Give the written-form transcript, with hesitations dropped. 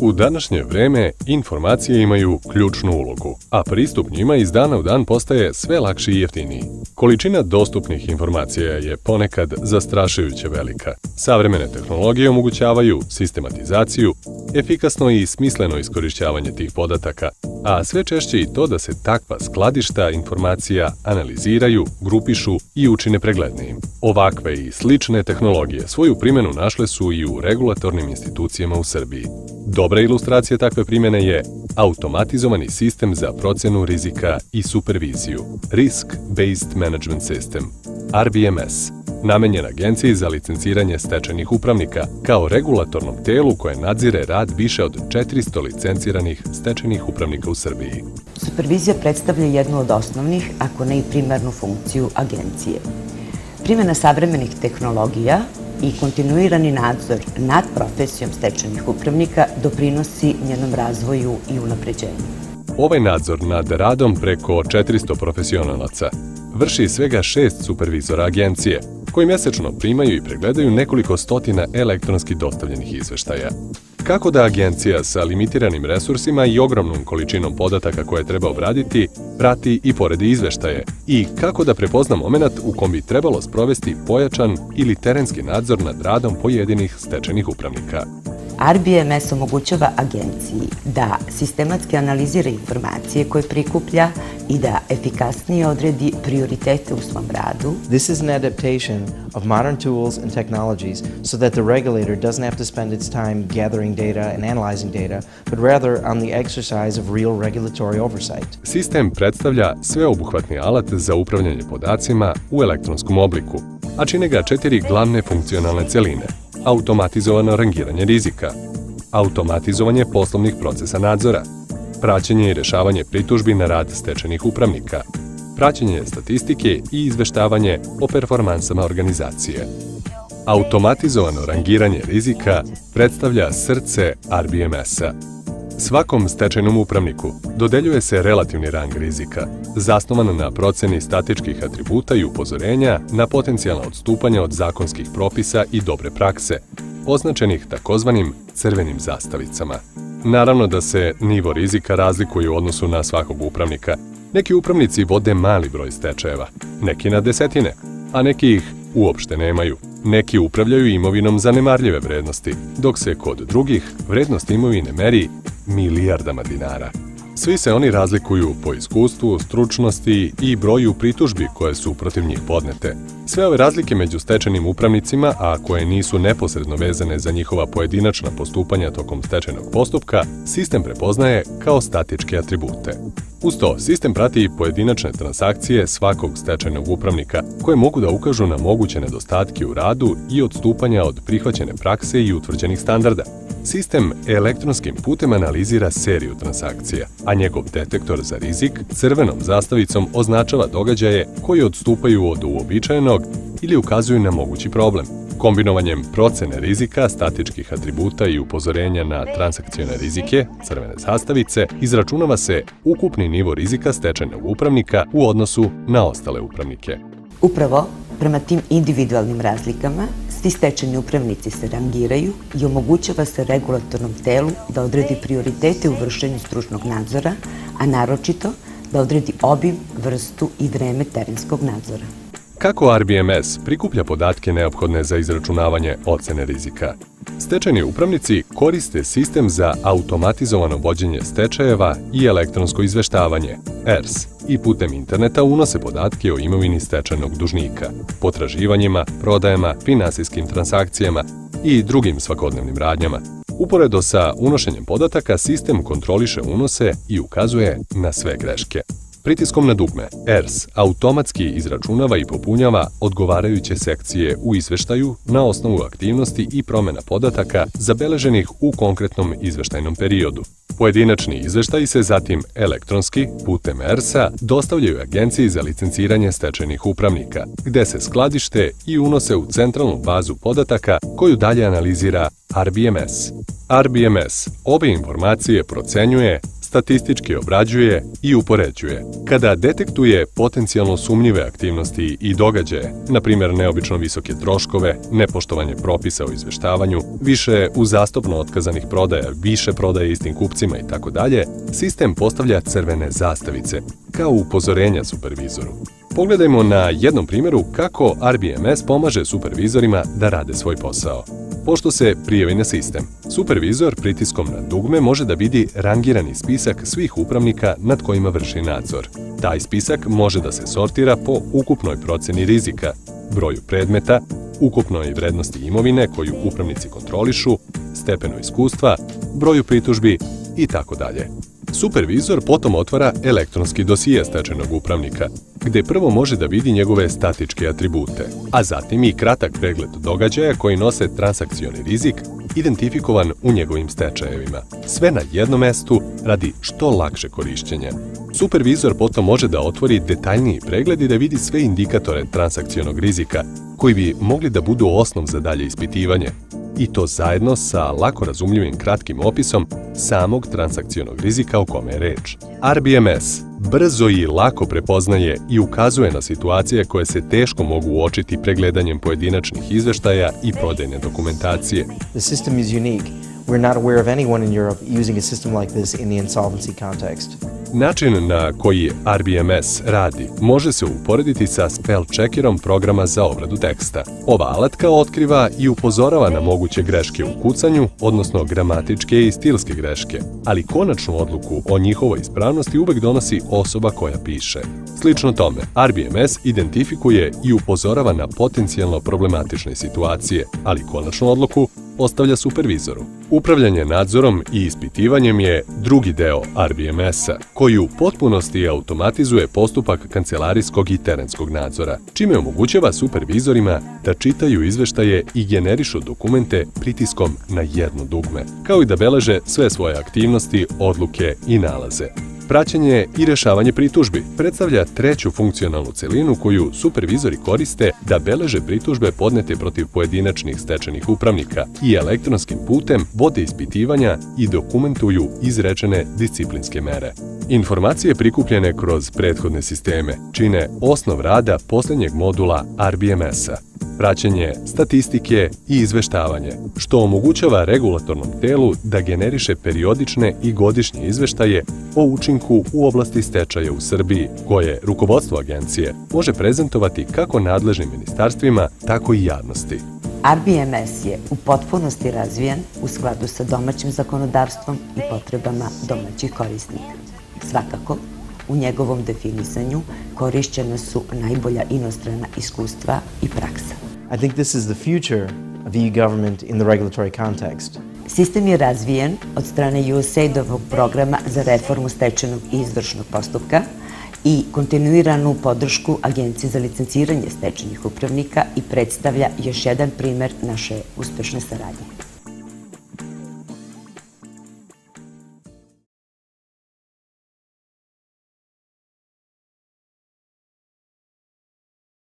U današnje vreme informacije imaju ključnu ulogu, a pristup njima iz dana u dan postaje sve lakši i jeftiniji. Količina dostupnih informacija je ponekad zastrašujuće velika. Savremene tehnologije omogućavaju sistematizaciju, efikasno i smisleno iskorišćavanje tih podataka, a sve češće i to da se takva skladišta informacija analiziraju, grupišu i učine preglednijim. Ovakve i slične tehnologije svoju primjenu našle su i u regulatornim institucijama u Srbiji. Dobra ilustracija takve primjene je automatizovani sistem za procenu rizika i superviziju, Risk Based Management System, RBMS, namenjen Agenciji za licenciranje stečajnih upravnika, kao regulatornom telu koje nadzire rad više od 400 licenciranih stečajnih upravnika u Srbiji. Supervizija predstavlja jednu od osnovnih, ako ne i primarnu funkciju agencije. Primjena savremenih tehnologija i kontinuirani nadzor nad profesijom stečajnih upravnika doprinosi njenom razvoju i unapređenju. Ovaj nadzor nad radom preko 400 profesionalaca vrši svega 6 supervizora agencije, koji mjesečno primaju i pregledaju nekoliko stotina elektronski dostavljenih izveštaja. Kako da agencija sa limitiranim resursima i ogromnom količinom podataka koje treba obraditi, prati i poredi izveštaje i kako da prepozna moment u kom bi trebalo sprovesti pojačan ili terenski nadzor nad radom pojedinih stečajnih upravnika. RBMS omogućava agenciji da sistematski analizira informacije koje prikuplja i da efikasnije odredi prioritete u svom radu. This is an adaptation of modern tools and technologies so that the regulator doesn't have to spend its time gathering data and analyzing data, but rather on the exercise of real regulatory oversight. Sistem predstavlja sveobuhvatni alat za upravljanje podacima u elektronskom obliku, a čine ga 4 glavne funkcionalne celine. Automatizovano rangiranje rizika, automatizovanje poslovnih procesa nadzora, praćenje i rešavanje pritužbi na rad stečajnih upravnika, praćenje statistike i izveštavanje o performansama organizacije. Automatizovano rangiranje rizika predstavlja srce RBMS-a. Svakom stečajnom upravniku dodeljuje se relativni rang rizika, zasnovan na proceni statičkih atributa i upozorenja na potencijalna odstupanja od zakonskih propisa i dobre prakse, označenih takozvanim crvenim zastavicama. Naravno da se nivo rizika razlikuje u odnosu na svakog upravnika. Neki upravnici vode mali broj stečajeva, neki na desetine, a neki ih uopšte nemaju. Neki upravljaju imovinom zanemarljive vrednosti, dok se kod drugih vrednost imovine meri milijardama dinara. Svi se oni razlikuju po iskustvu, stručnosti i broju pritužbi koje su protiv njih podnete. Sve ove razlike među stečajnim upravnicima, a koje nisu neposredno vezane za njihova pojedinačna postupanja tokom stečajnog postupka, sistem prepoznaje kao statičke atribute. Uz to, sistem prati i pojedinačne transakcije svakog stečajnog upravnika, koje mogu da ukažu na moguće nedostatke u radu i odstupanja od prihvaćene prakse i utvrđenih standarda. Sistem elektronskim putem analizira seriju transakcija, a njegov detektor za rizik crvenom zastavicom označava događaje koji odstupaju od uobičajenog ili ukazuju na mogući problem. Kombinovanjem procene rizika, statičkih atributa i upozorenja na transakcione rizike, crvene zastavice, izračunava se ukupni nivo rizika stečajnog upravnika u odnosu na ostale upravnike. Upravo, prema tim individualnim razlikama, svi stečajni upravnici se rangiraju i omogućava se regulatornom telu da odredi prioritete u vršenju stručnog nadzora, a naročito da odredi obim, vrstu i vreme terenskog nadzora. Kako RBMS prikuplja podatke neophodne za izračunavanje ocene rizika? Stečajni upravnici koriste sistem za automatizovano vođenje stečajeva i elektronsko izveštavanje, ERS, i putem interneta unose podatke o imovini stečajnog dužnika, potraživanjima, prodajama, finansijskim transakcijama i drugim svakodnevnim radnjama. Uporedo sa unošenjem podataka, sistem kontroliše unose i ukazuje na sve greške. Pritiskom na dugme, ERS automatski izračunava i popunjava odgovarajuće sekcije u izveštaju na osnovu aktivnosti i promjena podataka zabeleženih u konkretnom izveštajnom periodu. Pojedinačni izveštaji se zatim elektronski, putem ERS-a, dostavljaju Agenciji za licenciranje stečajnih upravnika, gde se skladište i unose u centralnu bazu podataka koju dalje analizira RBMS. RBMS ove informacije procenjuje, statistički obrađuje i upoređuje. Kada detektuje potencijalno sumnjive aktivnosti i događaje, na primjer neobično visoke troškove, nepoštovanje propisa o izveštavanju, više uzastopno otkazanih prodaja, više prodaje istim kupcima itd., sistem postavlja crvene zastavice, kao upozorenja supervizoru. Pogledajmo na jednom primjeru kako RBMS pomaže supervizorima da rade svoj posao. Pošto se prijavi na sistem, supervizor pritiskom na dugme može da vidi rangirani spisak svih upravnika nad kojima vrši nadzor. Taj spisak može da se sortira po ukupnoj proceni rizika, broju predmeta, ukupnoj vrednosti imovine koju upravnici kontrolišu, stepenu iskustva, broju pritužbi itd. Supervizor potom otvara elektronski dosije stečajnog upravnika, gde prvo može da vidi njegove statičke atribute, a zatim i kratak pregled događaja koji nose transakcioni rizik identifikovan u njegovim stečajevima. Sve na jednom mestu radi što lakše korišćenja. Supervizor potom može da otvori detaljniji pregled i da vidi sve indikatore transakcionog rizika, koji bi mogli da budu osnov za dalje ispitivanje, i to zajedno sa lako razumljivim kratkim opisom samog transakcionog rizika o kome je reč. RBMS brzo i lako prepoznaje i ukazuje na situacije koje se teško mogu uočiti pregledanjem pojedinačnih izveštaja i prodajne dokumentacije. The system is unique. We're not aware of anyone in Europe using a system like this in the insolvency context. Način na koji RBMS radi može se uporediti sa spell checkerom programa za obradu teksta. Ova alatka otkriva i upozorava na moguće greške u kucanju, odnosno gramatičke i stilske greške, ali konačnu odluku o njihovoj ispravnosti uvek donosi osoba koja piše. Slično tome, RBMS identifikuje i upozorava na potencijalno problematične situacije, ali konačnu odluku ostavlja supervizoru. Upravljanje nadzorom i ispitivanjem je drugi deo RBMS-a, koji u potpunosti automatizuje postupak kancelarijskog i terenskog nadzora, čime omogućava supervizorima da čitaju izveštaje i generišu dokumente pritiskom na jedno dugme, kao i da beleže sve svoje aktivnosti, odluke i nalaze. Praćenje i rešavanje pritužbi predstavlja treću funkcionalnu celinu koju supervizori koriste da beleže pritužbe podnete protiv pojedinačnih stečajnih upravnika i elektronskim putem vode ispitivanja i dokumentuju izrečene disciplinske mere. Informacije prikupljene kroz prethodne sisteme čine osnov rada poslednjeg modula RBMS-a. Praćenje statistike i izveštavanje, što omogućava regulatornom telu da generiše periodične i godišnje izveštaje o učinku u oblasti stečaja u Srbiji, koje rukovodstvo agencije može prezentovati kako nadležnim ministarstvima, tako i javnosti. RBMS je u potpunosti razvijen u skladu sa domaćim zakonodavstvom i potrebama domaćih korisnika. Svakako, u njegovom definisanju korišćena su najbolja inostrana iskustva i praksa. I think this is the future of EU government in the regulatory context. Sistem je razvijen od strane USAID-ovog programa za reformu stečajnog i izvršnog postupka i kontinuiranu podršku Agenciji za licenciranje stečajnih upravnika i predstavlja još jedan primer naše uspešne saradnje.